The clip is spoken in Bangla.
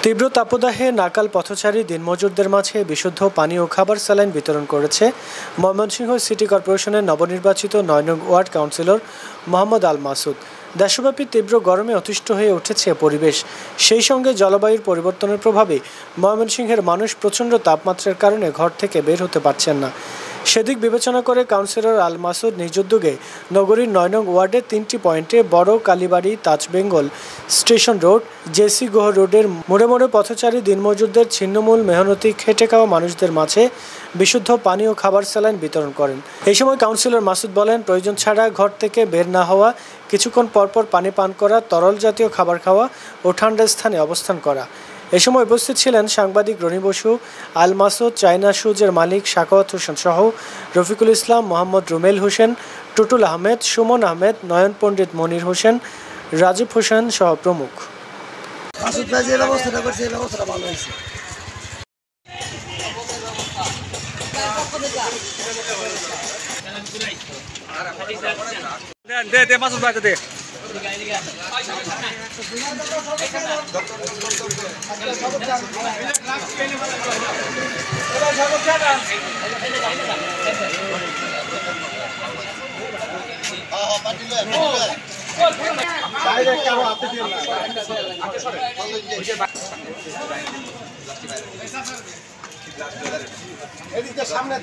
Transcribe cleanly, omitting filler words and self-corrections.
তীব্র তাপদাহে নাকাল পথচারী দিনমজুরদের মাঝে বিশুদ্ধ পানি ও খাবার স্যালাইন বিতরণ করেছে ময়মনসিংহ সিটি কর্পোরেশনের নবনির্বাচিত ৯ নং ওয়ার্ড কাউন্সিলর মোহাম্মদ আল মাসুদ। দেশব্যাপী তীব্র গরমে অতিষ্ঠ হয়ে উঠেছে পরিবেশ, সেই সঙ্গে জলবায়ুর পরিবর্তনের প্রভাবে ময়মনসিংহের মানুষ প্রচণ্ড তাপমাত্রার কারণে ঘর থেকে বের হতে পারছেন না। সেদিক বিবেচনা করে কাউন্সিলর আল মাসুদ নিজ উদ্যোগে নগরীর ৯ নং ওয়ার্ডের ৩টি পয়েন্টে বড় Kalibari, Taj Bengal, station road, JC Guha রোডের মোড়ে মোড়ে পথচারী দিনমজুরদের ছিন্নমূল মেহনতি খেটে খাওয়া মানুষদের মাঝে বিশুদ্ধ পানি ও খাবার স্যালাইন বিতরণ করেন। এই সময় কাউন্সিলর মাসুদ বলেন, প্রয়োজন ছাড়া ঘর থেকে বের না হওয়া, কিছুক্ষণ পরপর পানি পান করা, তরল জাতীয় খাবার খাওয়া ও ঠান্ডা স্থানে অবস্থান করা। এ সময় উপস্থিত ছিলেন সাংবাদিক রনি বসু, আল মাসুদ, চায়না শুজের মালিক সাখাওয়াত হোসেন সহ রফিকুল ইসলাম, মোহাম্মদ রুমেল হোসেন, টুটুল আহমেদ, সুমন আহমেদ, নয়ন পণ্ডিত, মনির হোসেন, রাজীব হোসেন সহ প্রমুখ। সামনে